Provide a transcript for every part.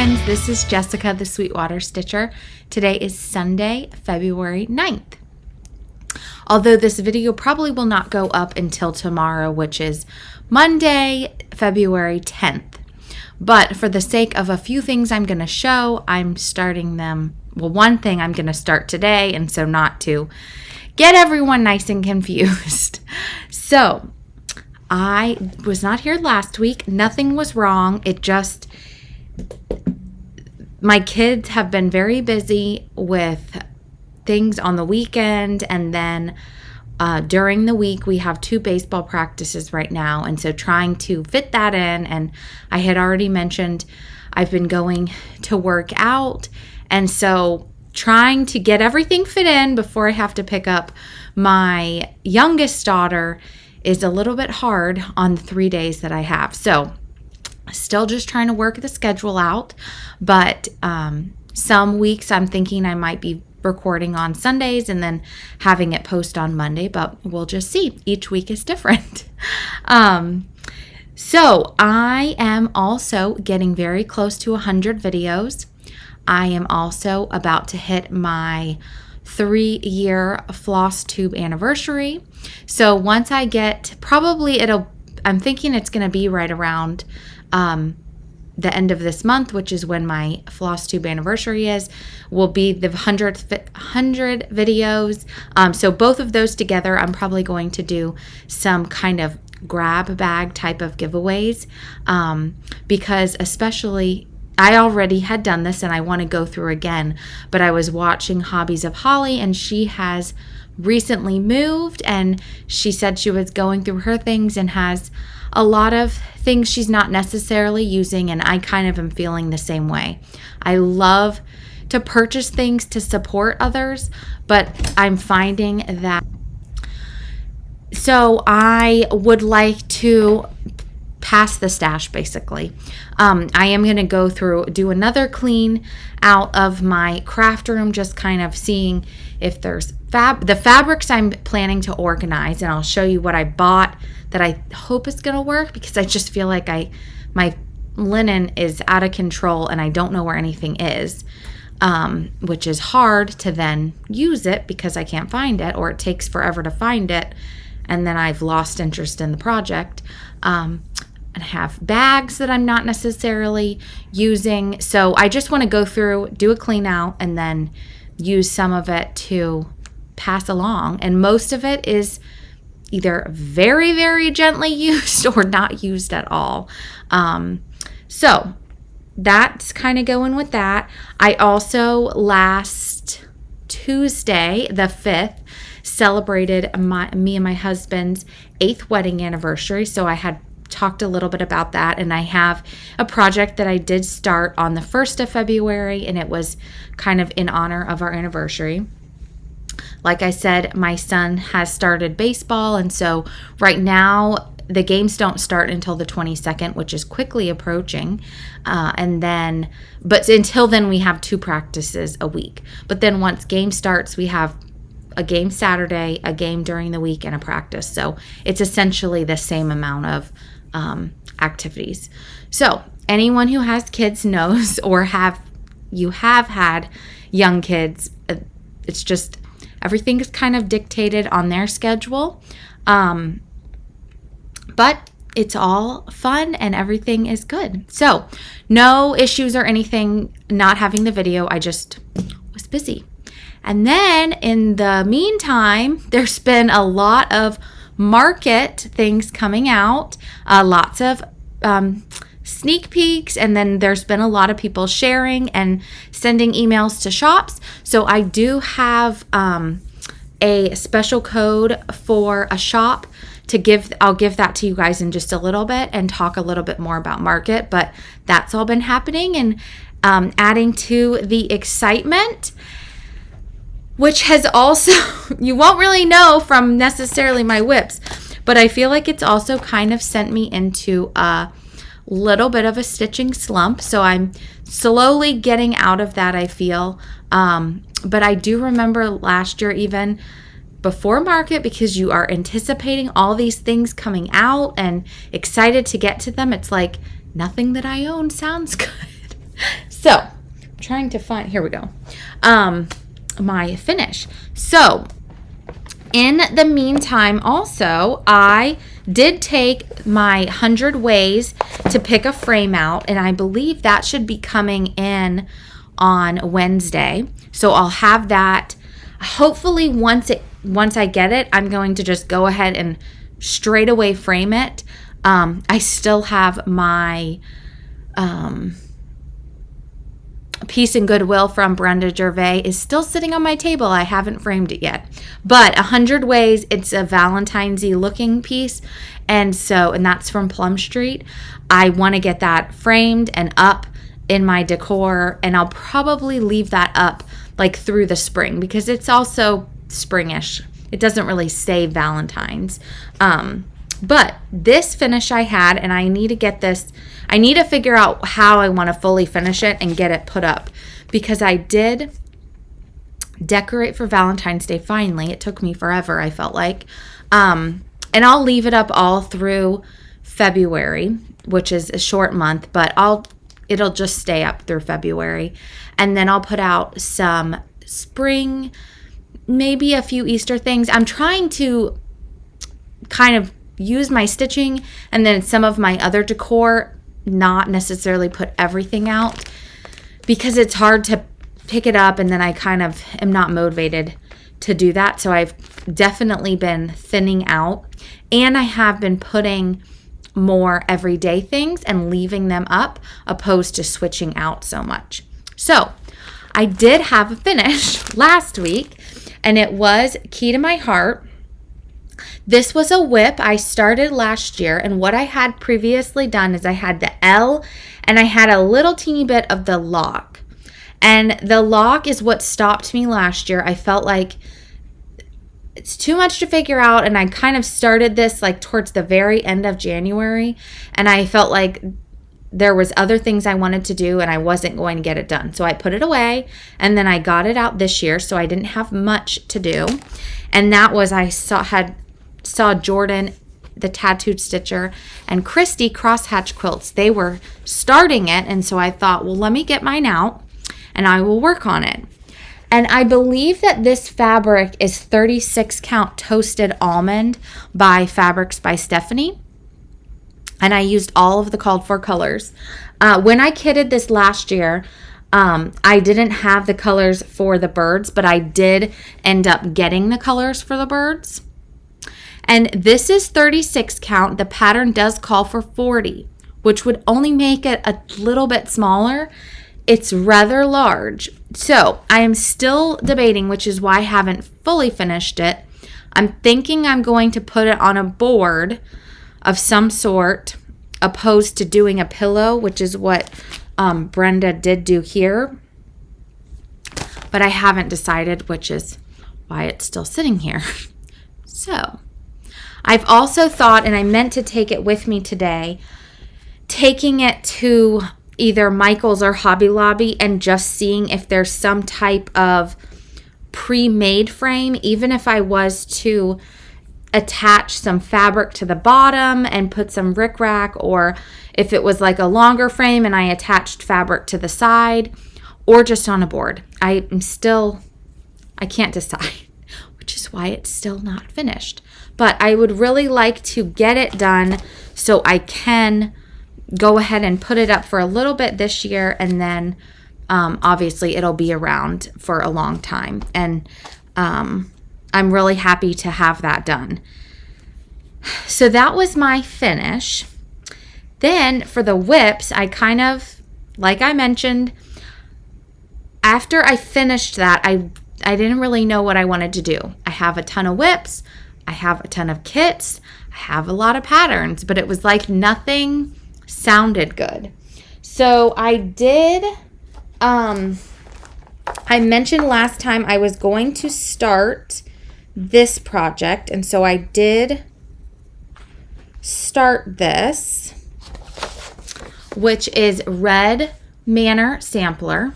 friends, this is Jessica, the Sweetwater Stitcher. Today is Sunday, February 9th. Although this video probably will not go up until tomorrow, which is Monday, February 10th. But for the sake of a few things I'm going to show, I'm starting them. Well, one thing I'm going to start today, and so not to get everyone nice and confused. So, I was not here last week. Nothing was wrong. My kids have been very busy with things on the weekend, and then during the week we have 2 baseball practices right now, and so trying to fit that in. And I had already mentioned I've been going to work out, and so trying to get everything fit in before I have to pick up my youngest daughter is a little bit hard on the 3 days that I have. So still just trying to work the schedule out, but some weeks I'm thinking I might be recording on Sundays and then having it post on Monday, but we'll just see. Each week is different. So I am also getting very close to 100 videos. I am also about to hit my 3-year Flosstube anniversary. So once I get, I'm thinking it's going to be right around the end of this month, which is when my Flosstube anniversary will be the 100 videos. So both of those together, I'm probably going to do some kind of grab bag type of giveaways, because especially I already had done this and I want to go through again, but I was watching Hobbies of Holly, and she has recently moved, and she said she was going through her things and has a lot of things she's not necessarily using, and I kind of am feeling the same way. I love to purchase things to support others, but I'm finding that. So I would like to pass the stash, basically. I am going to do another clean out of my craft room, just kind of seeing if there's the fabrics I'm planning to organize, and I'll show you what I bought that I hope is going to work, because I just feel like my linen is out of control and I don't know where anything is, which is hard to then use it because I can't find it, or it takes forever to find it, and then I've lost interest in the project. And have bags that I'm not necessarily using. So I just want to go through, do a clean out, and then use some of it to pass along. And most of it is either very, very gently used or not used at all. So that's kind of going with that. I also last Tuesday, the 5th, celebrated me and my husband's 8th wedding anniversary. So I had talked a little bit about that, and I have a project that I did start on the 1st of February, and it was kind of in honor of our anniversary. Like I said, my son has started baseball, and so right now the games don't start until the 22nd, which is quickly approaching, but until then we have 2 practices a week. But then once game starts, we have a game Saturday, a game during the week, and a practice. So it's essentially the same amount of activities. So anyone who has kids knows, or you have had young kids, it's just everything is kind of dictated on their schedule. But it's all fun and everything is good. So no issues or anything not having the video. I just was busy. And then in the meantime, there's been a lot of market things coming out, lots of sneak peeks, and then there's been a lot of people sharing and sending emails to shops. So I do have a special code for a shop to give. I'll give that to you guys in just a little bit and talk a little bit more about market, but that's all been happening and adding to the excitement, which has also, you won't really know from necessarily my whips, but I feel like it's also kind of sent me into a little bit of a stitching slump. So I'm slowly getting out of that, I feel. But I do remember last year, even before market, because you are anticipating all these things coming out and excited to get to them. It's like nothing that I own sounds good. So, I'm trying to find, here we go, my finish. So, in the meantime, also, I did take my 100 ways to pick a frame out, and I believe that should be coming in on Wednesday. So I'll have that. Hopefully, once I get it, I'm going to just go ahead and straight away frame it. I still have my Peace and Goodwill from Brenda Gervais is still sitting on my table. I haven't framed it yet. But 100 Ways, it's a Valentine's-y looking piece. And that's from Plum Street. I want to get that framed and up in my decor. And I'll probably leave that up like through the spring because it's also springish. It doesn't really say Valentine's. But this finish I had, and I need to get this, I need to figure out how I want to fully finish it and get it put up because I did decorate for Valentine's Day finally. It took me forever, I felt like. And I'll leave it up all through February, which is a short month, but it'll just stay up through February. And then I'll put out some spring, maybe a few Easter things. I'm trying to kind of use my stitching and then some of my other decor, not necessarily put everything out because it's hard to pick it up and then I kind of am not motivated to do that. So I've definitely been thinning out and I have been putting more everyday things and leaving them up opposed to switching out so much. So I did have a finish last week and it was Key to My Heart. This was a whip I started last year, and what I had previously done is I had the L and I had a little teeny bit of the lock. And the lock is what stopped me last year. I felt like it's too much to figure out, and I kind of started this like towards the very end of January, and I felt like there was other things I wanted to do and I wasn't going to get it done. So I put it away, and then I got it out this year, so I didn't have much to do. And that was I saw Jordan, the tattooed stitcher, and Christy Crosshatch Quilts. They were starting it, and so I thought, well, let me get mine out and I will work on it. And I believe that this fabric is 36 count toasted almond by Fabrics by Stephanie. And I used all of the called for colors. When I kitted this last year, I didn't have the colors for the birds, but I did end up getting the colors for the birds. And this is 36 count. The pattern does call for 40, which would only make it a little bit smaller. It's rather large. So I am still debating, which is why I haven't fully finished it. I'm thinking I'm going to put it on a board of some sort, opposed to doing a pillow, which is what Brenda did do here. But I haven't decided, which is why it's still sitting here. So I've also thought, and I meant to take it with me today, taking it to either Michael's or Hobby Lobby and just seeing if there's some type of pre-made frame, even if I was to attach some fabric to the bottom and put some rickrack, or if it was like a longer frame and I attached fabric to the side, or just on a board. I can't decide, which is why it's still not finished. But I would really like to get it done so I can go ahead and put it up for a little bit this year, and then obviously it'll be around for a long time. And I'm really happy to have that done. So that was my finish. Then for the whips, I kind of, like I mentioned, after I finished that, I didn't really know what I wanted to do. I have a ton of whips. I have a ton of kits. I have a lot of patterns, but it was like nothing sounded good. So I did, I mentioned last time I was going to start this project, and so I did start this, which is Red Manor Sampler.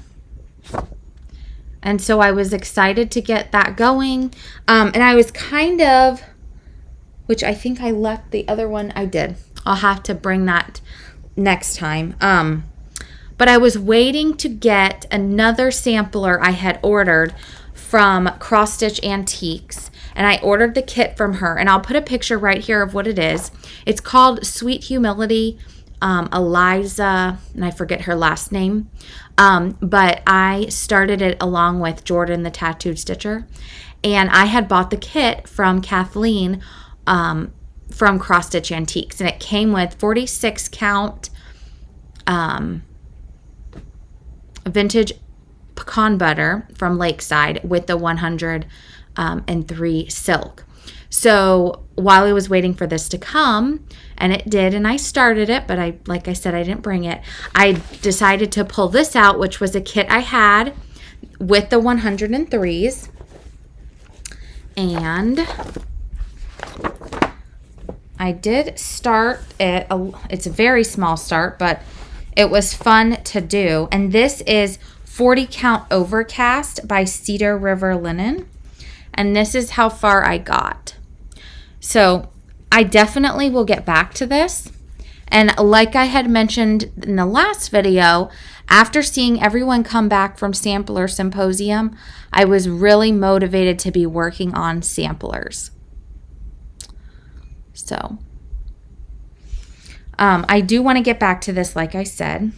And so I was excited to get that going. And I was kind of, which I think I left the other one. I did. I'll have to bring that next time. but I was waiting to get another sampler I had ordered from Cross Stitch Antiques, and I ordered the kit from her, and I'll put a picture right here of what it is. It's called Sweet Humility, Eliza, and I forget her last name, but I started it along with Jordan the Tattooed Stitcher, and I had bought the kit from Kathleen from Cross Stitch Antiques, and it came with 46 count vintage pecan butter from Lakeside with the 103 silk. So while I was waiting for this to come, and it did, and I started it, but like I said, I didn't bring it. I decided to pull this out, which was a kit I had with the 103s. And I did start it. It's a very small start, but it was fun to do. And this is 40 count Overcast by Cedar River Linen. And this is how far I got. So I definitely will get back to this. And like I had mentioned in the last video, after seeing everyone come back from Sampler Symposium, I was really motivated to be working on samplers. So I do want to get back to this, like I said.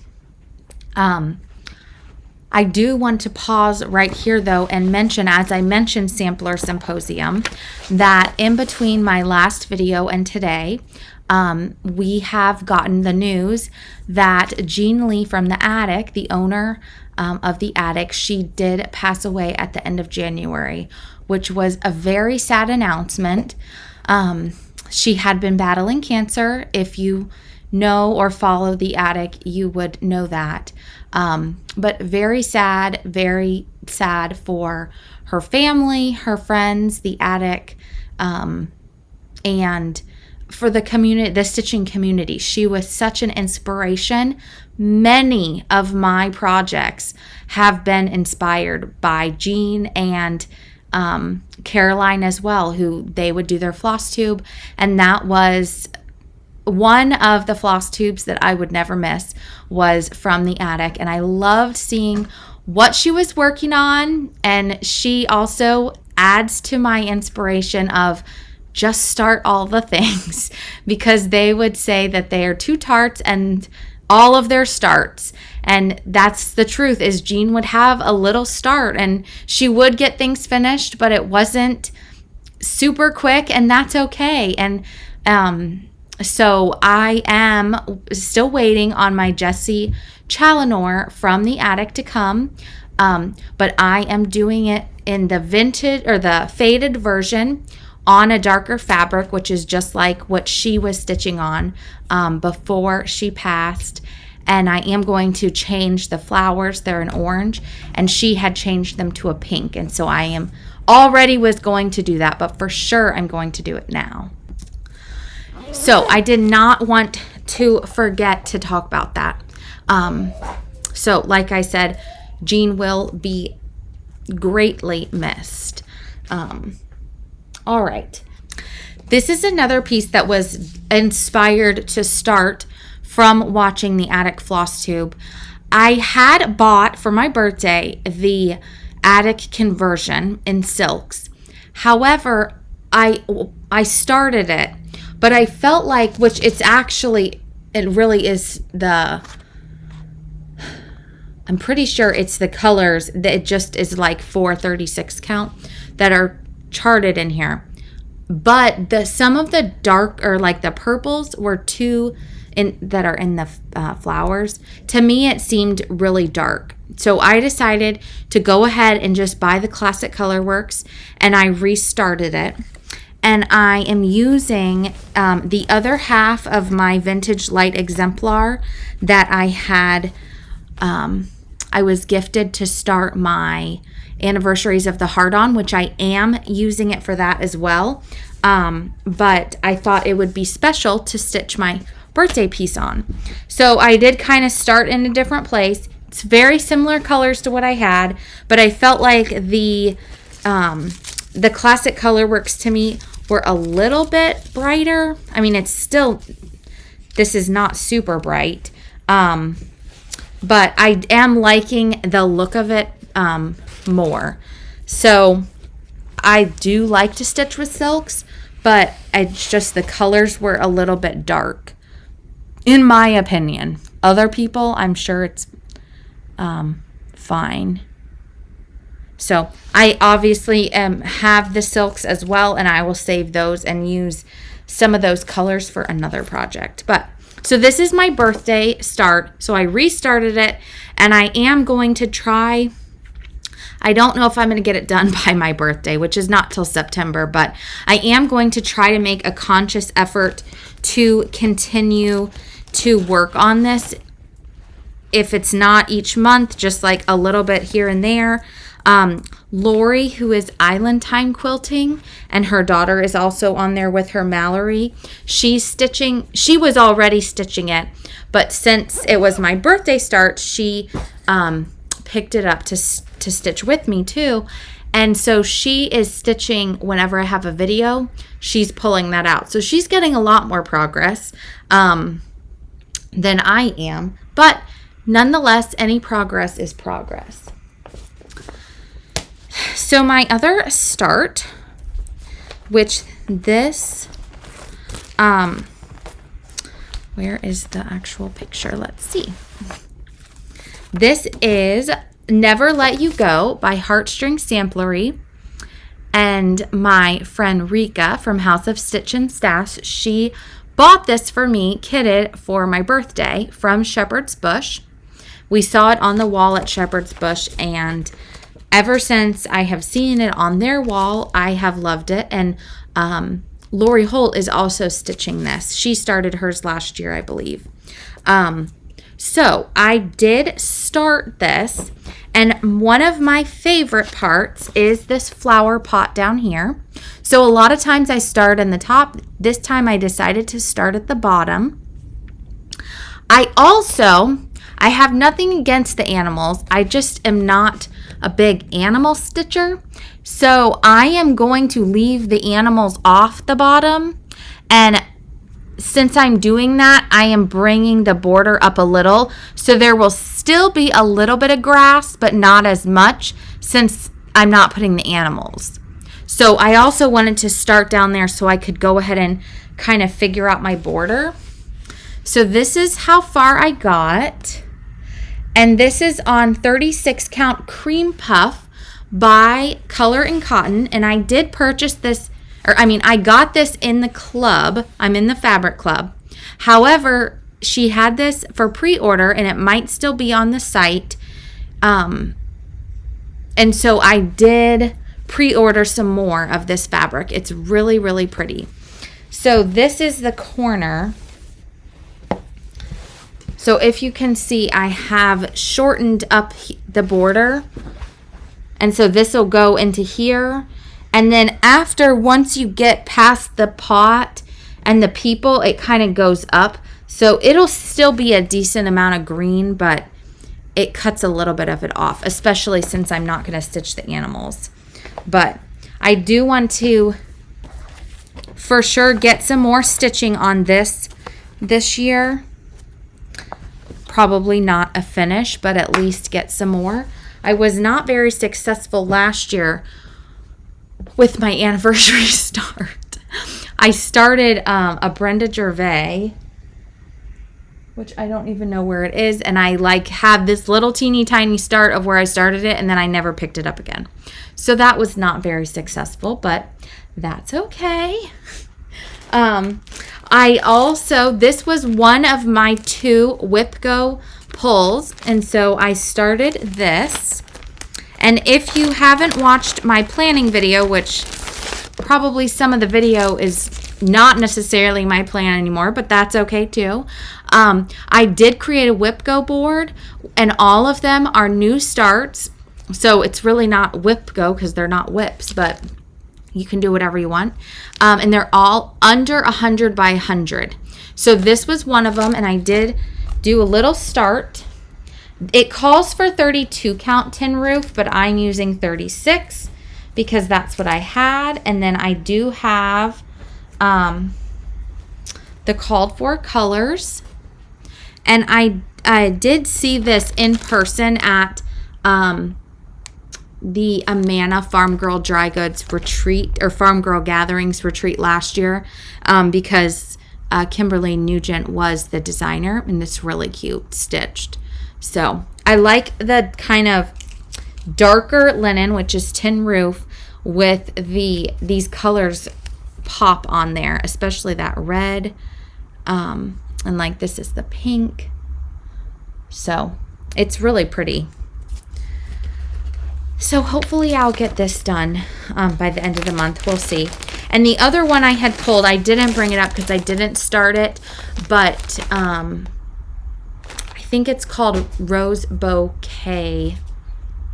I do want to pause right here, though, and mention, as I mentioned Sampler Symposium, that in between my last video and today, we have gotten the news that Jean Lee from the Attic, the owner of the Attic, she did pass away at the end of January, which was a very sad announcement. She had been battling cancer. If you know or follow the Attic, you would know that. But very sad for her family, her friends, the Attic, and for the community, the stitching community. She was such an inspiration. Many of my projects have been inspired by Jean and Caroline as well, who they would do their Flosstube, and that was one of the Flosstubes that I would never miss was from the Attic, and I loved seeing what she was working on, and she also adds to my inspiration of just start all the things, because they would say that they are two tarts and all of their starts, and that's the truth. Is Jean would have a little start and she would get things finished, but it wasn't super quick, and that's okay. And so I am still waiting on my Jessie Challenor from the Attic to come, but I am doing it in the vintage or the faded version on a darker fabric, which is just like what she was stitching on before she passed. And I am going to change the flowers. They're an orange, and she had changed them to a pink, and so I am already was going to do that, but for sure I'm going to do it now. So I did not want to forget to talk about that. So like I said, Jean will be greatly missed. All right. This is another piece that was inspired to start from watching the Attic Flosstube. I had bought for my birthday the Attic conversion in silks. However, I started it, but I felt like, which it really is I'm pretty sure it's the colors that it just is like 436 count that are charted in here. But some of the dark, or like the purples, were that are in the flowers. To me, it seemed really dark. So I decided to go ahead and just buy the Classic Colorworks, and I restarted it. And I am using the other half of my Vintage Light Exemplar that I had, I was gifted to start my Anniversaries of the Heart on, which I am using it for that as well. But I thought it would be special to stitch my birthday piece on. So I did kind of start in a different place. It's very similar colors to what I had, but I felt like the Classic Colorworks to me were a little bit brighter. I mean, it's still, this is not super bright. but I am liking the look of it more. So I do like to stitch with silks, but it's just the colors were a little bit dark, in my opinion. Other people, I'm sure it's fine. So I obviously have the silks as well, and I will save those and use some of those colors for another project. But so this is my birthday start. So I restarted it, and I am going to try. I don't know if I'm going to get it done by my birthday, which is not till September, but I am going to try to make a conscious effort to continue to work on this. If it's not each month, just like a little bit here and there. Lori, who is Island Time Quilting, and her daughter is also on there with her Mallory. She's stitching. She was already stitching it, but since it was my birthday start, she picked it up to stitch with me too. And so she is stitching whenever I have a video. She's pulling that out. So she's getting a lot more progress than I am. But nonetheless, any progress is progress. So my other start, which this, where is the actual picture? Let's see. This is Never Let You Go by Heartstring Samplery. And my friend Rika from House of Stitch and Stash, she bought this for me, kitted for my birthday from Shepherd's Bush. We saw it on the wall at Shepherd's Bush, and ever since I have seen it on their wall, I have loved it. And Lori Holt is also stitching this. She started hers last year, I believe. So I did start this, and one of my favorite parts is this flower pot down here. So a lot of times I start in the top. This time I decided to start at the bottom. I have nothing against the animals. I just am not a big animal stitcher. So I am going to leave the animals off the bottom, and since I'm doing that, I am bringing the border up a little, so there will still be a little bit of grass, but not as much since I'm not putting the animals. So I also wanted to start down there so I could go ahead and kind of figure out my border. So this is how far I got, and this is on 36 count cream puff by Color and Cotton, and I did purchase this. I got this in the club. I'm in the fabric club. However, she had this for pre-order, and it might still be on the site. And so I did pre-order some more of this fabric. It's really, really pretty. So this is the corner. So if you can see, I have shortened up the border. And so this will go into here. And then once you get past the pot and the people, it kind of goes up. So it'll still be a decent amount of green, but it cuts a little bit of it off, especially since I'm not going to stitch the animals. But I do want to, for sure, get some more stitching on this year. Probably not a finish, but at least get some more. I was not very successful last year with my anniversary start. I started a Brenda Gervais, which I don't even know where it is, and I have this little teeny tiny start of where I started it, and then I never picked it up again. So that was not very successful, but that's okay. This was one of my 2 Whip Go pulls, and so I started this. And if you haven't watched my planning video, which probably some of the video is not necessarily my plan anymore, but that's okay too. I did create a Whip Go board, and all of them are new starts. So it's really not Whip Go because they're not whips, but you can do whatever you want. And they're all under 100 by 100. So this was one of them, and I did do a little start. It calls for 32 count tin roof, but I'm using 36 because that's what I had. And then I do have the called for colors. And I did see this in person at the Amana Farm Girl Dry Goods Retreat, or Farm Girl Gatherings Retreat last year, because Kimberly Nugent was the designer, and it's really cute stitched. So I like the kind of darker linen, which is tin roof, with these colors pop on there, especially that red, and like this is the pink. So it's really pretty. So hopefully I'll get this done by the end of the month. We'll see. And the other one I had pulled, I didn't bring it up because I didn't start it, but I think it's called Rose Bouquet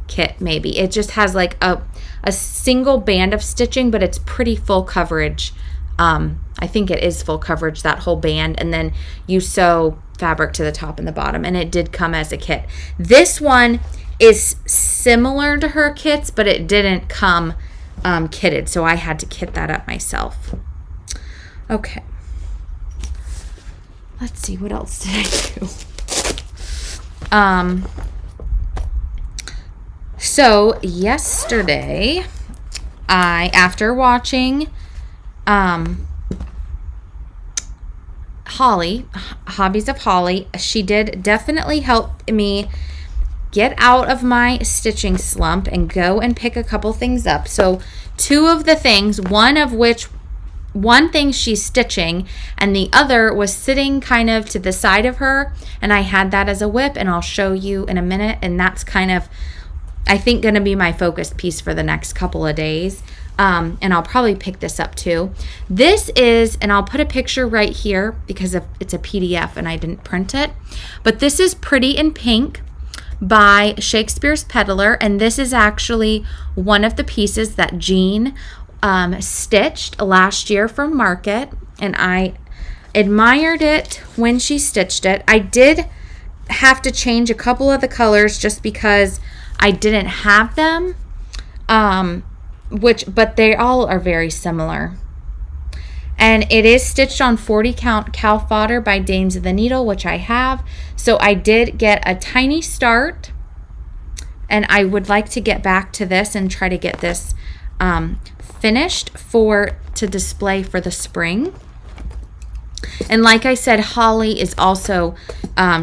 Kit, maybe. It just has like a single band of stitching, but it's pretty full coverage. I think it is full coverage, that whole band, and then you sew fabric to the top and the bottom, and it did come as a kit. This one is similar to her kits, but it didn't come kitted, so I had to kit that up myself. Okay. Let's see, what else did I do? So yesterday, after watching Holly, Hobbies of Holly, she did definitely help me get out of my stitching slump and go and pick a couple things up. So two of the things, one thing she's stitching and the other was sitting kind of to the side of her, and I had that as a whip, and I'll show you in a minute, and that's kind of, I think, going to be my focus piece for the next couple of days. And I'll probably pick this up too. This is, and I'll put a picture right here because it's a PDF and I didn't print it, but this is Pretty in Pink by Shakespeare's Peddler, and this is actually one of the pieces that Jean stitched last year from Market, and I admired it when she stitched it. I did have to change a couple of the colors just because I didn't have them, but they all are very similar. And it is stitched on 40 count cow fodder by Dames of the Needle, which I have. So I did get a tiny start, and I would like to get back to this and try to get this finished to display for the spring. And like I said, Holly is also,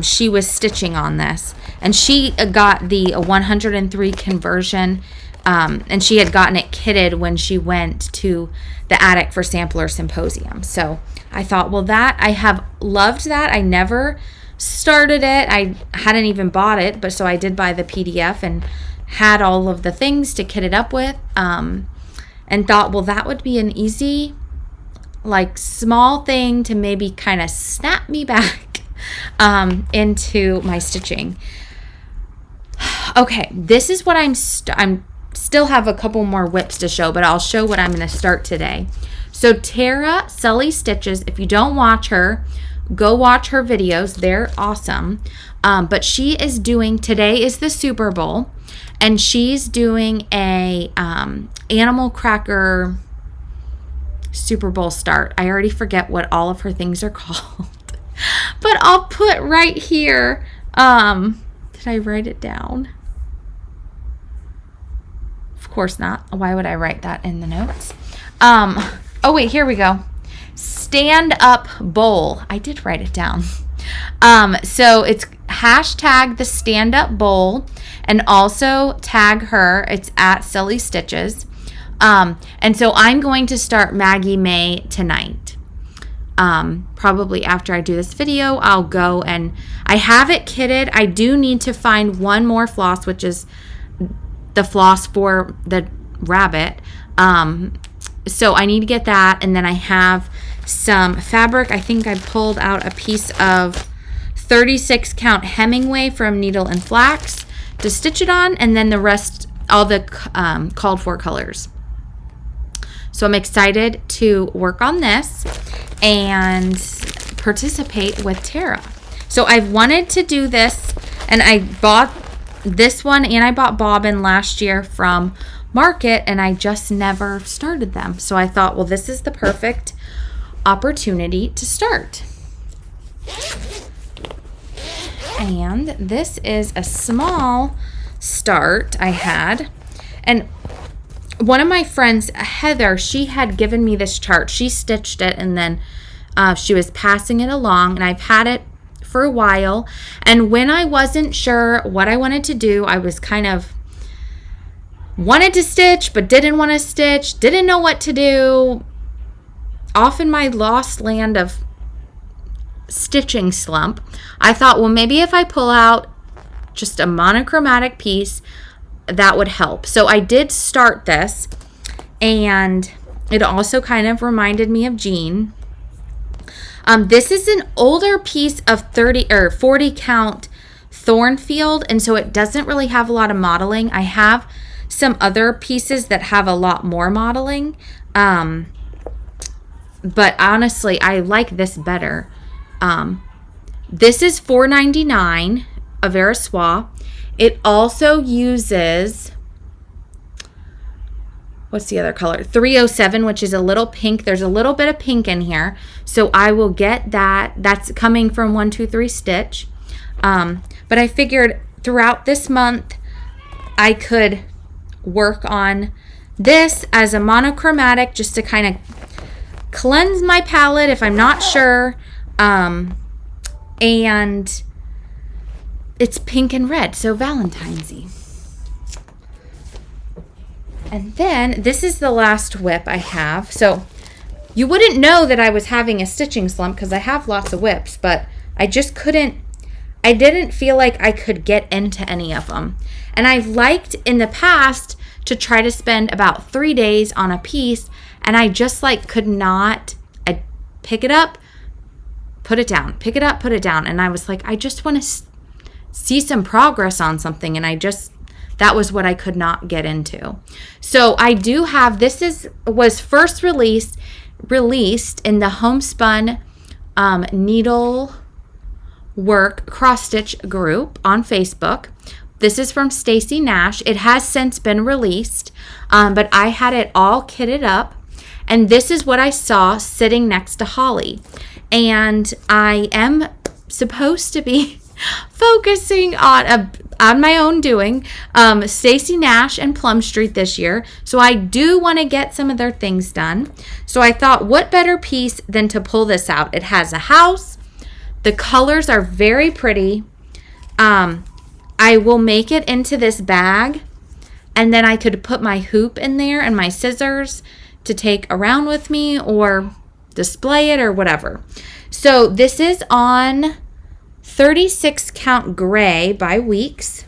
she was stitching on this, and she got the 103 conversion, and she had gotten it kitted when she went to the attic for Sampler Symposium. So I thought, well, I have loved that. I never started it. I hadn't even bought it, but so I did buy the PDF and had all of the things to kit it up with, and thought, well, that would be an easy, like, small thing to maybe kind of snap me back into my stitching. Okay, this is what I'm still have a couple more whips to show, but I'll show what I'm going to start today. So Tara Sully Stitches, if you don't watch her, go watch her videos. They're awesome. But she is doing, today is the Super Bowl, and she's doing a animal cracker Super Bowl start. I already forget what all of her things are called, but I'll put right here. Did I write it down? Of course not. Why would I write that in the notes? Oh wait, here we go. Stand Up Bowl. I did write it down. So it's hashtag the Stand Up Bowl, and also tag her. It's at Silly Stitches. And so I'm going to start Maggie May tonight. Probably after I do this video, I'll go, and I have it kitted. I do need to find one more floss, which is the floss for the rabbit. So I need to get that, and then I have some fabric. I think I pulled out a piece of 36 count Hemingway from Needle and Flax to stitch it on, and then the rest, all the called for colors. So I'm excited to work on this and participate with Tara. So I've wanted to do this, and I bought this one, and I bought bobbin last year from Market, and I just never started them. So I thought, well, this is the perfect opportunity to start. and this is a small start I had. And one of my friends, Heather, she had given me this chart. She stitched it, and then she was passing it along, and I've had it for a while. And when I wasn't sure what I wanted to do, I was kind of wanted to stitch but didn't want to stitch, didn't know what to do, off in my lost land of stitching slump. I thought, well, maybe if I pull out just a monochromatic piece, that would help. So I did start this, and it also kind of reminded me of Jean. This is an older piece of 30 or 40 count Thornfield, and so it doesn't really have a lot of modeling. I have some other pieces that have a lot more modeling, but honestly, I like this better. This is $4.99 a Verissois. It also uses, what's the other color? 307, which is a little pink. There's a little bit of pink in here, so I will get that. That's coming from 123 Stitch. But I figured throughout this month I could work on this as a monochromatic, just to kind of cleanse my palette if I'm not sure. And it's pink and red, so Valentine's-y. And then this is the last whip I have. So you wouldn't know that I was having a stitching slump because I have lots of whips, but I just couldn't, I didn't feel like I could get into any of them. And I've liked in the past to try to spend about 3 days on a piece, and I just like could not. I'd pick it up, put it down, pick it up, put it down. And I was like, I just want to see some progress on something, and that was what I could not get into. So I do have, was first released in the Homespun Needle Work Cross Stitch group on Facebook. This is from Stacy Nash. It has since been released, but I had it all kitted up, and this is what I saw sitting next to Holly. And I am supposed to be focusing on my own doing, Stacy Nash and Plum Street this year. So I do want to get some of their things done. So I thought, what better piece than to pull this out? It has a house. The colors are very pretty. I will make it into this bag, and then I could put my hoop in there and my scissors to take around with me or display it or whatever. So this is on 36 count gray by Weeks.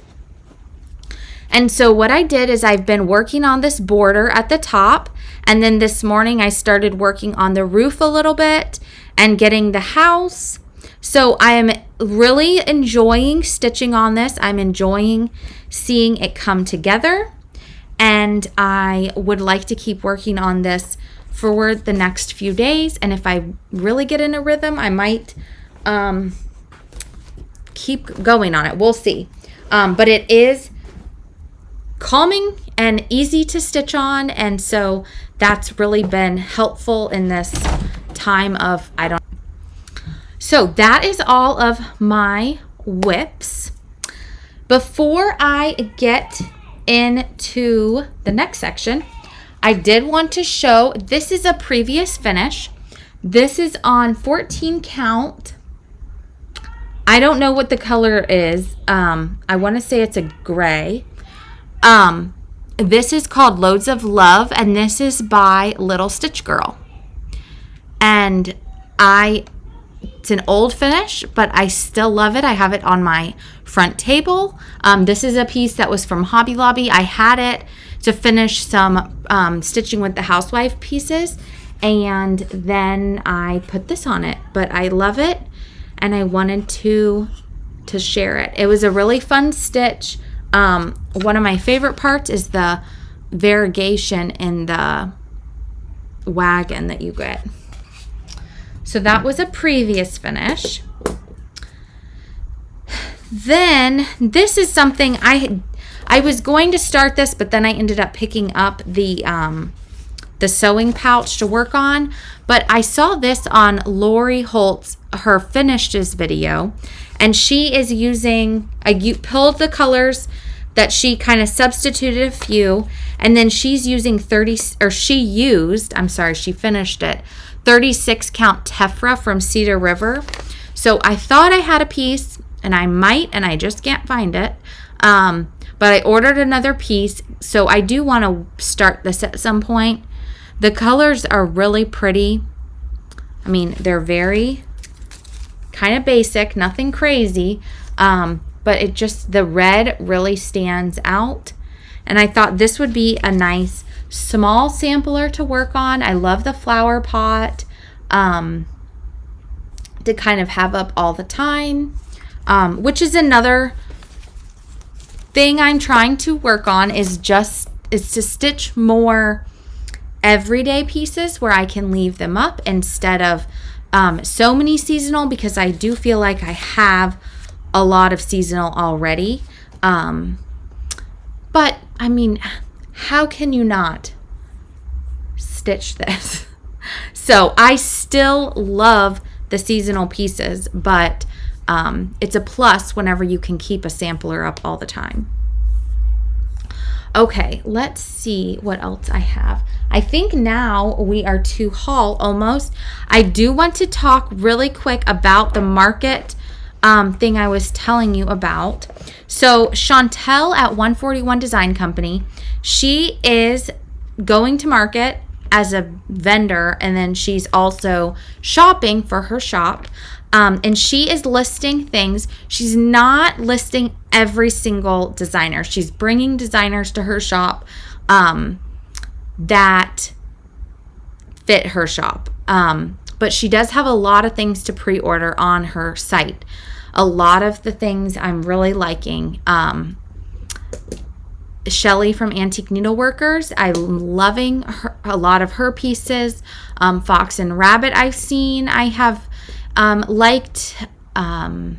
And so what I did is I've been working on this border at the top, and then this morning I started working on the roof a little bit and getting the house. So I am really enjoying stitching on this. I'm enjoying seeing it come together, and I would like to keep working on this for the next few days. And if I really get in a rhythm, I might keep going on it. We'll see. But it is calming and easy to stitch on, and so that's really been helpful in this time of So that is all of my whips. Before I get into the next section, I did want to show, this is a previous finish. This is on 14 count. I don't know what the color is. I want to say it's a gray. This is called Loads of Love, and this is by Little Stitch Girl. And it's an old finish, but I still love it. I have it on my front table. This is a piece that was from Hobby Lobby. I had it to finish some stitching with the housewife pieces, and then I put this on it. But I love it, and I wanted to share it. It was a really fun stitch. One of my favorite parts is the variegation in the wagon that you get. So that was a previous finish. Then this is something I was going to start this, but then I ended up picking up the the sewing pouch to work on. But I saw this on Lori Holt's, her finishes video, and she is using, you pulled the colors that she kind of substituted a few, and then she's using she finished it, 36 count tephra from Cedar River. So I thought I had a piece, and I might, and I just can't find it. But I ordered another piece, so I do want to start this at some point. The colors are really pretty. I mean, they're very kind of basic, nothing crazy, but it just, the red really stands out. And I thought this would be a nice small sampler to work on. I love the flower pot to kind of have up all the time, which is another thing I'm trying to work on, is to stitch more everyday pieces where I can leave them up instead of so many seasonal, because I do feel like I have a lot of seasonal already. But I mean, how can you not stitch this? So I still love the seasonal pieces, but it's a plus whenever you can keep a sampler up all the time. Okay, let's see what else I have. I think now we are to haul almost. I do want to talk really quick about the market thing I was telling you about. So Chantelle at 141 Design Company, she is going to market as a vendor, and then she's also shopping for her shop. And she is listing things. She's not listing every single designer. She's bringing designers to her shop that fit her shop. But she does have a lot of things to pre-order on her site. A lot of the things I'm really liking. Shelly from Antique Needleworkers, I'm loving a lot of her pieces. Fox and Rabbit I've seen. I have liked, who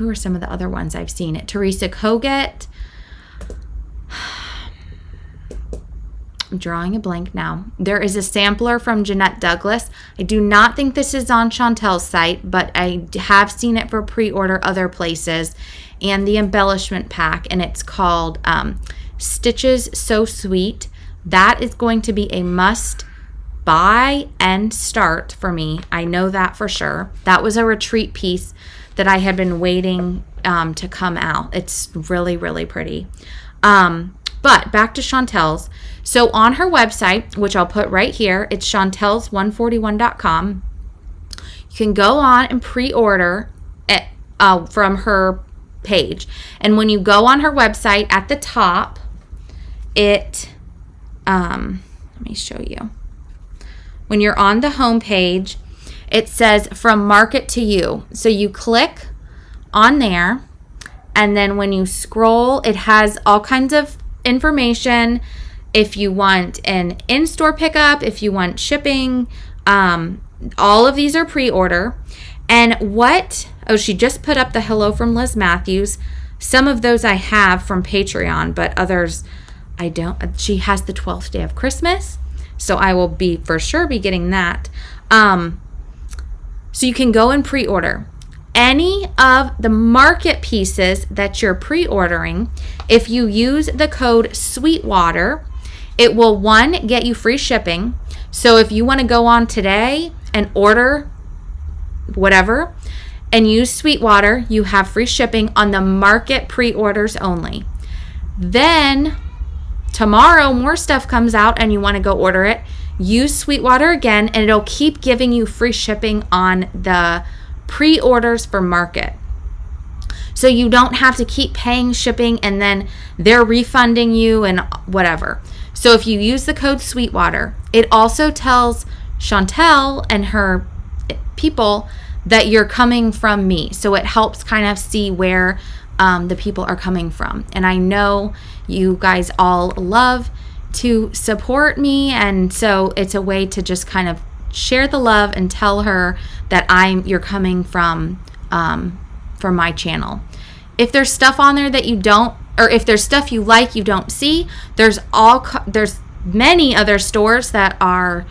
are some of the other ones I've seen? Teresa Koget. I'm drawing a blank now. There is a sampler from Jeanette Douglas. I do not think this is on Chantelle's site, but I have seen it for pre-order other places. And the embellishment pack, and it's called Stitches So Sweet. That is going to be a must buy and start for me. I know that for sure. That was a retreat piece that I had been waiting to come out. It's really, really pretty. But back to Chantelle's. So on her website, which I'll put right here, it's chantelles141.com. You can go on and pre-order it from her page. And when you go on her website, at the top, let me show you. When you're on the home page, it says From Market to You. So you click on there, and then when you scroll, it has all kinds of information. If you want an in-store pickup, if you want shipping, all of these are pre-order. And she just put up the Hello from Liz Matthews. Some of those I have from Patreon, but others I don't. She has the 12th day of Christmas, so I will for sure be getting that. So you can go and pre-order any of the market pieces that you're pre-ordering. If you use the code Sweetwater, it will, get you free shipping. So if you want to go on today and order whatever and use Sweetwater, you have free shipping on the market pre-orders only. Then tomorrow more stuff comes out and you want to go order it, use Sweetwater again, and it'll keep giving you free shipping on the pre-orders for market. So you don't have to keep paying shipping and then they're refunding you and whatever. So if you use the code Sweetwater, it also tells Chantelle and her people that you're coming from me. So it helps kind of see where the people are coming from. And I know you guys all love to support me, and so it's a way to just kind of share the love and tell her that you're coming from my channel. If there's stuff on there that you don't, or if there's stuff you like you don't see, there's many other stores that are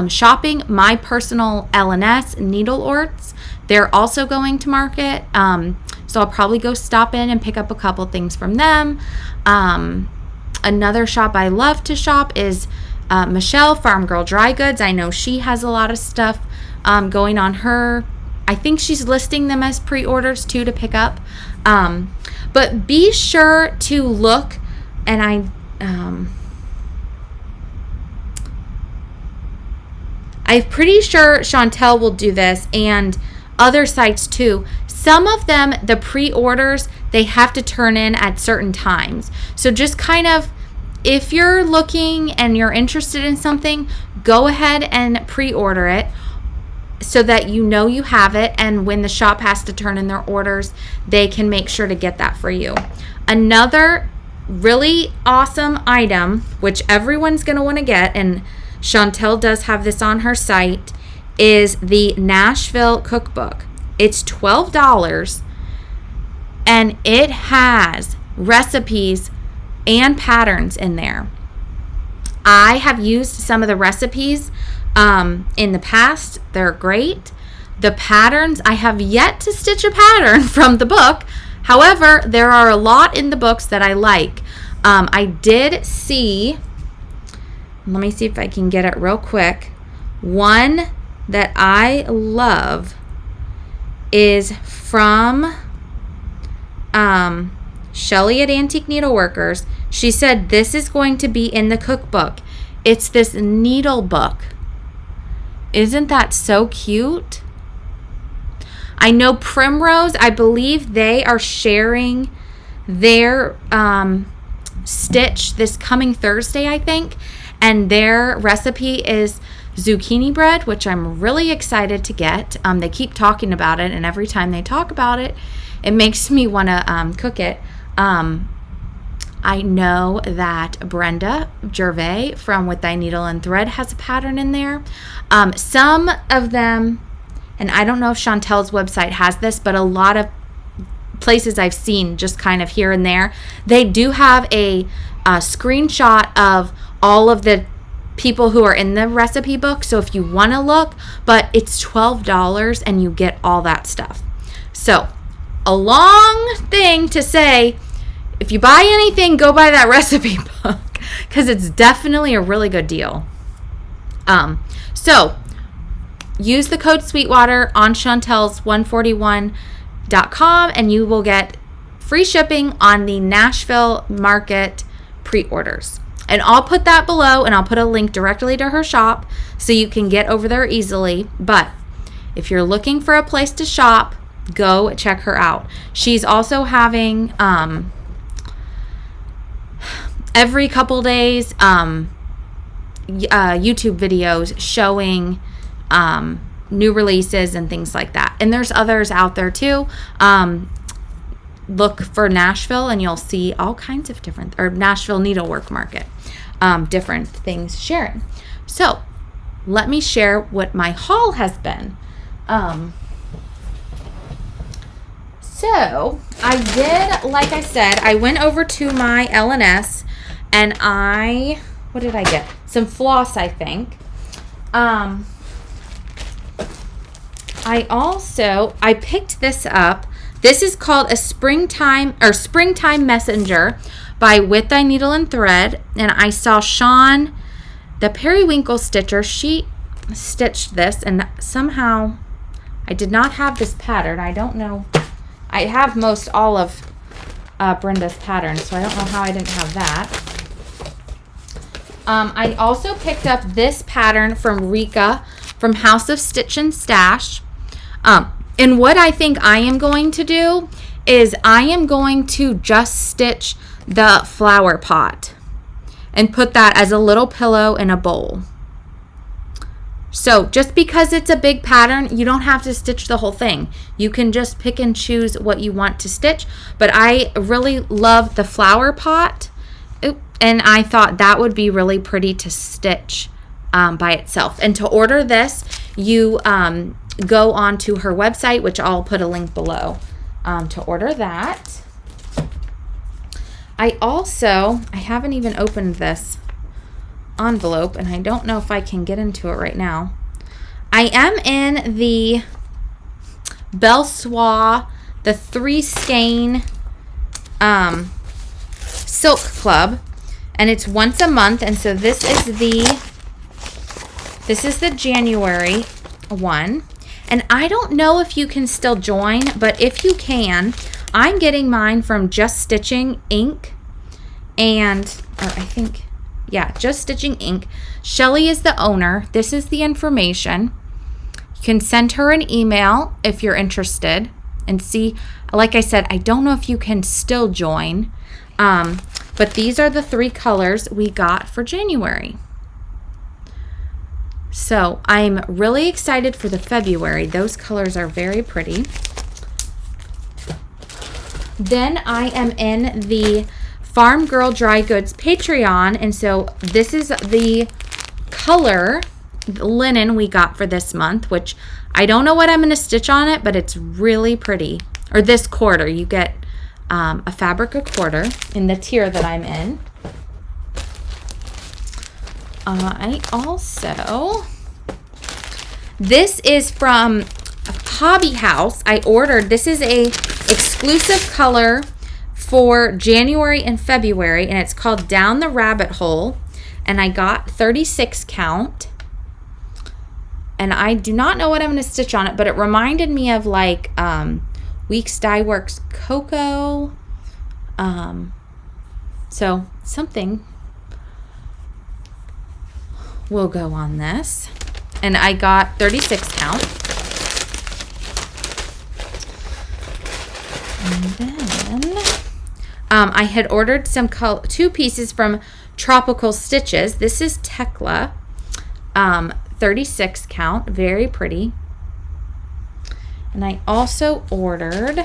shopping my personal L&S needle orts. They're also going to market. So I'll probably go stop in and pick up a couple things from them. Another shop I love to shop is Michelle, Farm Girl Dry Goods. I know she has a lot of stuff going on her. I think she's listing them as pre-orders too to pick up. But be sure to look, and I'm pretty sure Chantelle will do this, and other sites too. Some of them, the pre-orders, they have to turn in at certain times. So just kind of, if you're looking and you're interested in something, go ahead and pre-order it so that you know you have it, and when the shop has to turn in their orders, they can make sure to get that for you. Another really awesome item, which everyone's going to want to get, and Chantelle does have this on her site, is the Nashville cookbook. It's $12, and it has recipes and patterns in there. I have used some of the recipes in the past. They're great. The patterns, I have yet to stitch a pattern from the book. However, there are a lot in the books that I like. I did see, let me see if I can get it real quick. One that I love is from Shelly at Antique Needleworkers. She said this is going to be in the cookbook. It's this needle book. Isn't that so cute? I know Primrose, I believe they are sharing their stitch this coming Thursday, I think. And their recipe is zucchini bread, which I'm really excited to get. They keep talking about it, and every time they talk about it, it makes me want to cook it. I know that Brenda Gervais from With Thy Needle and Thread has a pattern in there. Some of them, and I don't know if Chantelle's website has this, but a lot of places I've seen just kind of here and there, they do have a screenshot of all of the people who are in the recipe book. So if you want to look, but it's $12 and you get all that stuff. So a long thing to say, if you buy anything, go buy that recipe book, because it's definitely a really good deal. So use the code Sweetwater on Chantelle's 141.com and you will get free shipping on the Nashville Market pre-orders. And I'll put that below, and I'll put a link directly to her shop so you can get over there easily. But if you're looking for a place to shop, go check her out. She's also having every couple days YouTube videos showing new releases and things like that. And there's others out there too. Look for Nashville and you'll see all kinds of different, or Nashville Needlework Market, different things sharing. So let me share what my haul has been. So I did, like I said, I went over to my L&S and what did I get? Some floss, I think. I picked this up. This is called a Springtime Messenger by With Thy Needle and Thread. And I saw Sean, the Periwinkle Stitcher, she stitched this, and somehow I did not have this pattern. I don't know. I have most all of Brenda's patterns, so I don't know how I didn't have that. I also picked up this pattern from Rika from House of Stitch and Stash. And what I think I am going to do is I am going to just stitch the flower pot and put that as a little pillow in a bowl. So just because it's a big pattern, you don't have to stitch the whole thing. You can just pick and choose what you want to stitch. But I really love the flower pot, and I thought that would be really pretty to stitch by itself. And to order this, you go on to her website, which I'll put a link below to order that. I haven't even opened this. envelope, and I don't know if I can get into it right now. I am in the Belle Soie, the 3 skein silk club, and it's once a month, and so this is the January one. And I don't know if you can still join, but if you can, I'm getting mine from Just Stitching Inc. Just Stitching Inc. Shelly is the owner. This is the information. You can send her an email if you're interested and see. Like I said, I don't know if you can still join, but these are the 3 colors we got for January. So I'm really excited for the February. Those colors are very pretty. Then I am in the Farm Girl Dry Goods Patreon, and so this is the color linen we got for this month, which I don't know what I'm going to stitch on it, but it's really pretty. Or this quarter, you get a fabric a quarter in the tier that I'm in. I also, this is from Hobby House. I ordered, this is a exclusive color for January and February, and it's called Down the Rabbit Hole, and I got 36 count, and I do not know what I'm going to stitch on it, but it reminded me of like Weeks Dye Works Cocoa, so something will go on this, and I got 36 count. And then I had ordered some 2 pieces from Tropical Stitches. This is Tekla, 36 count, very pretty. And I also ordered,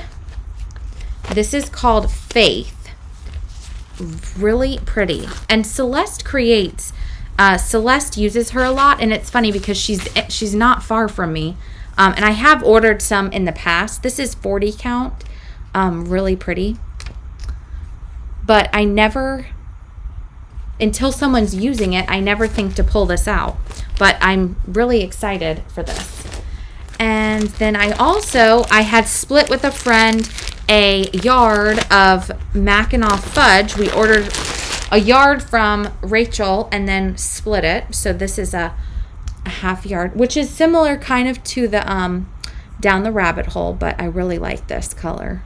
this is called Faith, really pretty. And Celeste creates, Celeste uses her a lot, and it's funny because she's not far from me, and I have ordered some in the past. This is 40 count, really pretty, but I never, until someone's using it, I never think to pull this out, but I'm really excited for this. And then I had split with a friend a yard of Mackinac fudge. We ordered a yard from Rachel and then split it. So this is a half yard, which is similar kind of to the Down the Rabbit Hole, but I really like this color.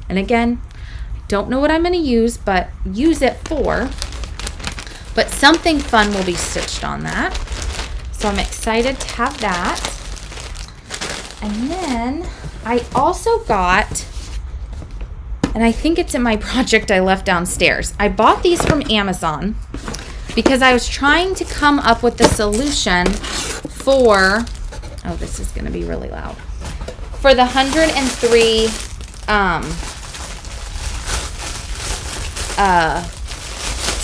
And again, I don't know what I'm going to use, but use it for. But something fun will be stitched on that. So I'm excited to have that. And then I also got, and I think it's in my project I left downstairs. I bought these from Amazon because I was trying to come up with the solution for, oh, this is going to be really loud, for the 103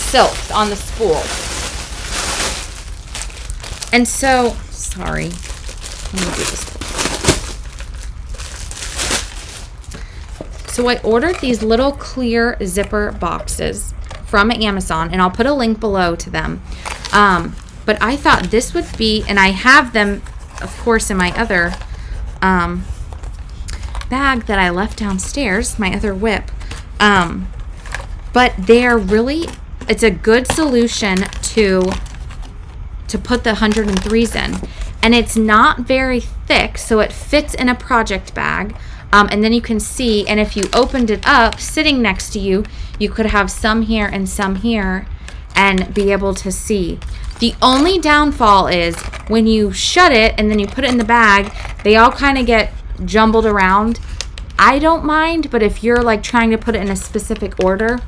silks on the spool. And so, sorry, let me do this. So I ordered these little clear zipper boxes from Amazon, and I'll put a link below to them. But I thought this would be, and I have them, of course, in my other bag that I left downstairs, my other whip. But they're really, it's a good solution to put the 103s in. And it's not very thick, so it fits in a project bag. And then you can see, and if you opened it up sitting next to you, you could have some here and some here and be able to see. The only downfall is when you shut it and then you put it in the bag, they all kind of get jumbled around. I don't mind, but if you're like trying to put it in a specific order,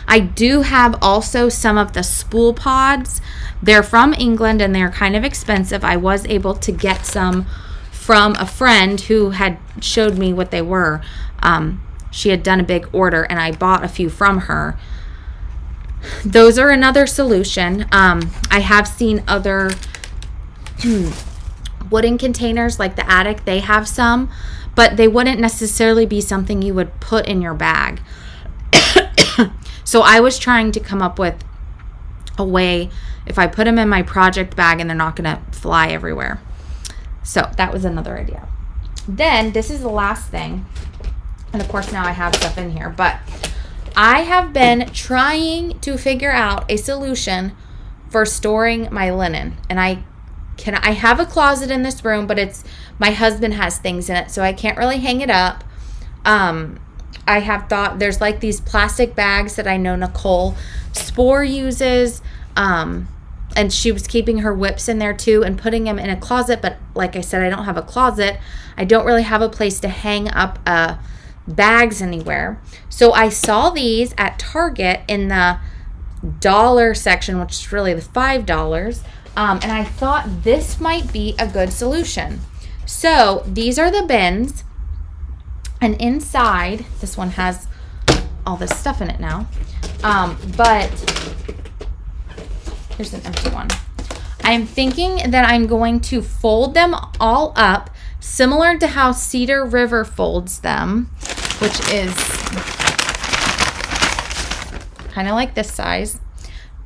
I do have also some of the spool pods. They're from England and they're kind of expensive. I was able to get some from a friend who had showed me what they were. She had done a big order and I bought a few from her. Those are another solution. I have seen other wooden containers like the Attic. They have some, but they wouldn't necessarily be something you would put in your bag. So I was trying to come up with away if I put them in my project bag and they're not going to fly everywhere. So that was another idea. Then this is the last thing. And of course now I have stuff in here, but I have been trying to figure out a solution for storing my linen. And I have a closet in this room, but my husband has things in it, so I can't really hang it up. I have thought there's like these plastic bags that I know Nicole Spore uses, and she was keeping her whips in there too and putting them in a closet. But like I said, I don't have a closet. I don't really have a place to hang up bags anywhere. So I saw these at Target in the dollar section, which is really the $5. And I thought this might be a good solution. So these are the bins. And inside, this one has all this stuff in it now. But here's an empty one. I'm thinking that I'm going to fold them all up, similar to how Cedar River folds them, which is kind of like this size.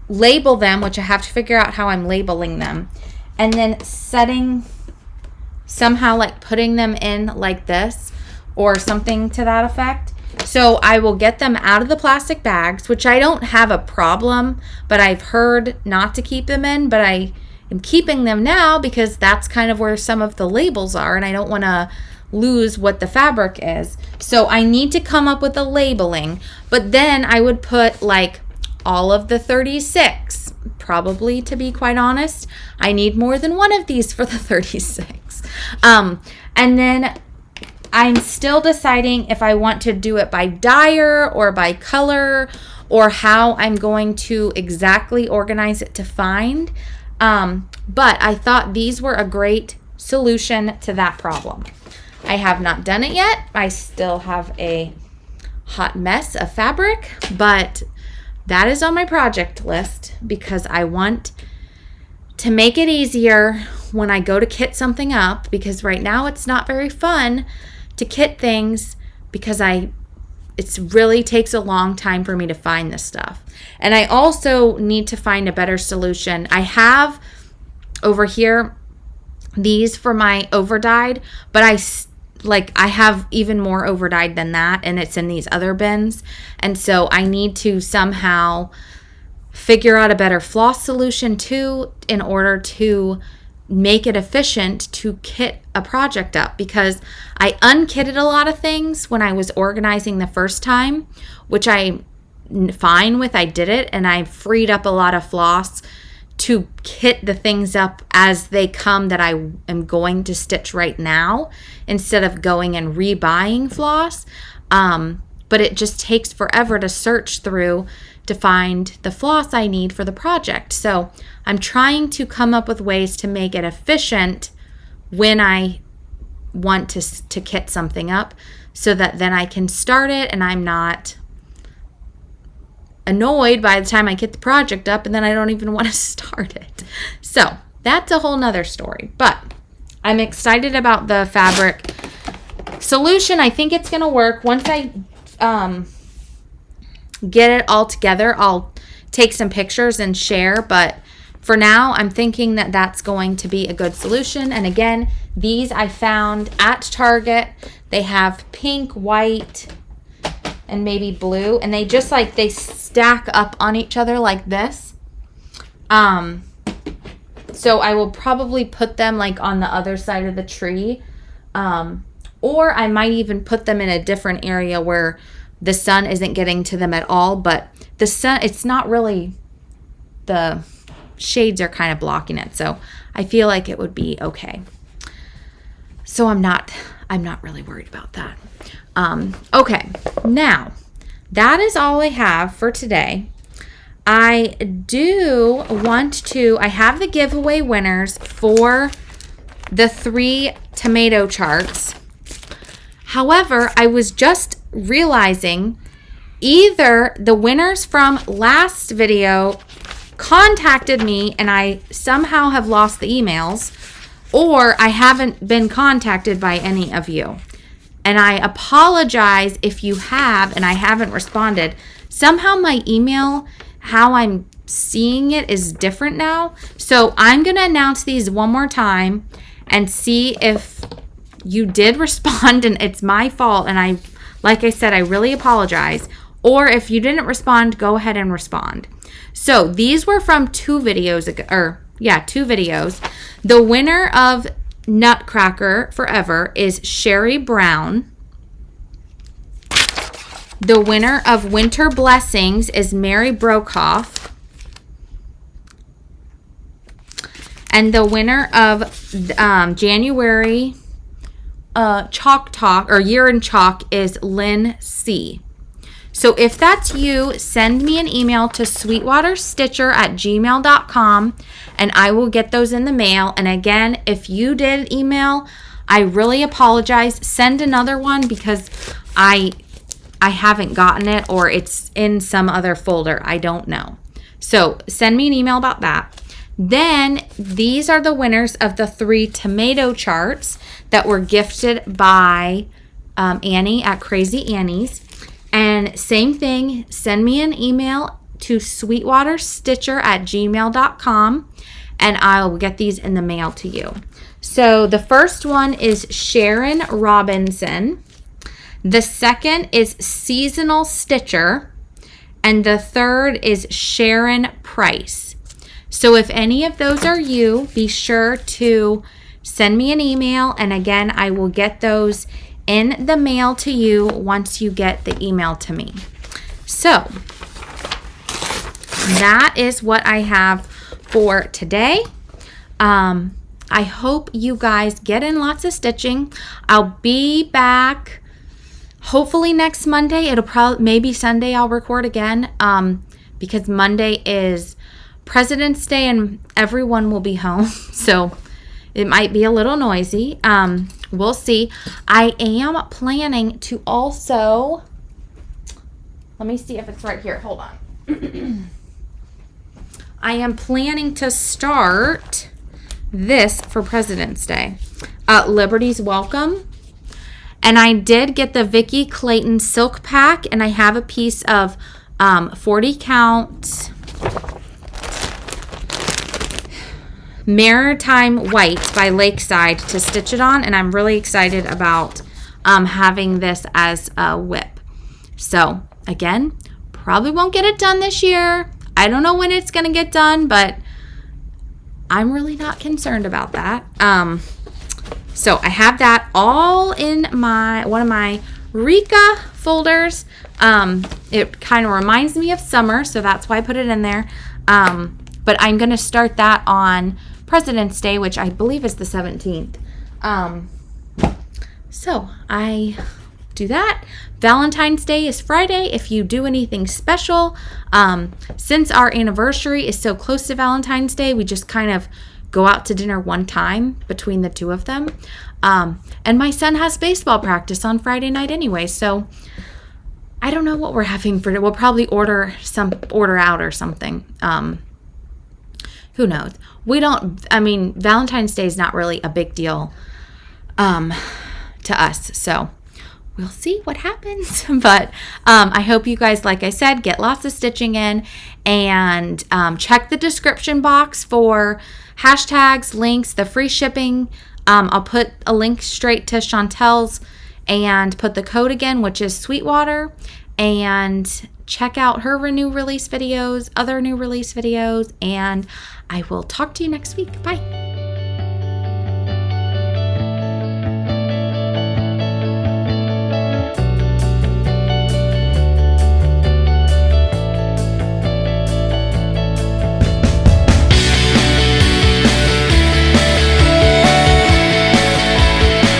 Label them, which I have to figure out how I'm labeling them. And then somehow like putting them in like this or something to that effect. So I will get them out of the plastic bags, which I don't have a problem, but I've heard not to keep them in, but I am keeping them now because that's kind of where some of the labels are, and I don't want to lose what the fabric is. So I need to come up with a labeling, but then I would put like all of the 36, probably, to be quite honest. I need more than one of these for the 36. And then I'm still deciding if I want to do it by dyer or by color or how I'm going to exactly organize it to find. But I thought these were a great solution to that problem. I have not done it yet. I still have a hot mess of fabric, but that is on my project list because I want to make it easier when I go to kit something up, because right now it's not very fun to kit things because it really takes a long time for me to find this stuff. And I also need to find a better solution. I have over here these for my overdyed, but I have even more overdyed than that, and it's in these other bins. And so I need to somehow figure out a better floss solution too in order to make it efficient to kit a project up, because I unkitted a lot of things when I was organizing the first time, which I'm fine with. I did it, and I freed up a lot of floss to kit the things up as they come that I am going to stitch right now, instead of going and rebuying floss. But it just takes forever to search through to find the floss I need for the project. So I'm trying to come up with ways to make it efficient when I want to kit something up, so that then I can start it and I'm not annoyed by the time I get the project up and then I don't even want to start it. So that's a whole nother story, but I'm excited about the fabric solution. I think it's going to work. Once I get it all together, I'll take some pictures and share, but for now I'm thinking that that's going to be a good solution. And again, these I found at Target. They have pink, white, and maybe blue, and they just they stack up on each other like this. So I will probably put them on the other side of the tree, or I might even put them in a different area where the sun isn't getting to them at all. But the sun, it's not really, the shades are kind of blocking it, so I feel like it would be okay. So I'm not really worried about that. Okay, now that is all I have for today. I do want to, I have the giveaway winners for the 3 tomato charts. However, I was just realizing either the winners from last video contacted me and I somehow have lost the emails, or I haven't been contacted by any of you. And I apologize if you have and I haven't responded. Somehow my email, how I'm seeing it is different now. So I'm going to announce these one more time and see if you did respond and it's my fault. And like I said, I really apologize. Or if you didn't respond, go ahead and respond. So these were from 2 videos ago, 2 videos. The winner of Nutcracker Forever is Sherry Brown. The winner of Winter Blessings is Mary Brokoff. And the winner of January Chalk Talk or Year in Chalk is Lynn C. So if that's you, send me an email to sweetwaterstitcher@gmail.com and I will get those in the mail. And again, if you did email, I really apologize. Send another one because I haven't gotten it or it's in some other folder. I don't know. So send me an email about that. Then these are the winners of the 3 tomato charts that were gifted by Annie at Crazy Annie's. And same thing, send me an email to sweetwaterstitcher@gmail.com and I'll get these in the mail to you. So the first one is Sharon Robinson. The second is Seasonal Stitcher. And the third is Sharon Price. So if any of those are you, be sure to send me an email. And again, I will get those in the mail to you once you get the email to me. So that is what I have for today. I hope you guys get in lots of stitching. I'll be back hopefully next Monday. It'll probably maybe Sunday I'll record again because Monday is President's Day and everyone will be home. So it might be a little noisy. We'll see. I am planning to also, let me see if it's right here. Hold on. I am planning to start this for President's Day. Liberty's Welcome. And I did get the Vicki Clayton silk pack, and I have a piece of 40 count Maritime White by Lakeside to stitch it on, and I'm really excited about having this as a whip. So again, probably won't get it done this year. I don't know when it's going to get done, but I'm really not concerned about that. So I have that all in one of my Rika folders. It kind of reminds me of summer, so that's why I put it in there. But I'm going to start that on President's Day, which I believe is the 17th. So I do that. Valentine's Day is Friday. If you do anything special, since our anniversary is so close to Valentine's Day, we just kind of go out to dinner one time between the two of them. And my son has baseball practice on Friday night anyway, so I don't know what we're having for. We'll probably order out or something. Who knows? Valentine's Day is not really a big deal to us, so we'll see what happens. But I hope you guys, like I said, get lots of stitching in, and check the description box for hashtags, links, the free shipping. I'll put a link straight to Chantelle's and put the code again, which is Sweetwater, and check out her new release videos, other new release videos, and I will talk to you next week. Bye.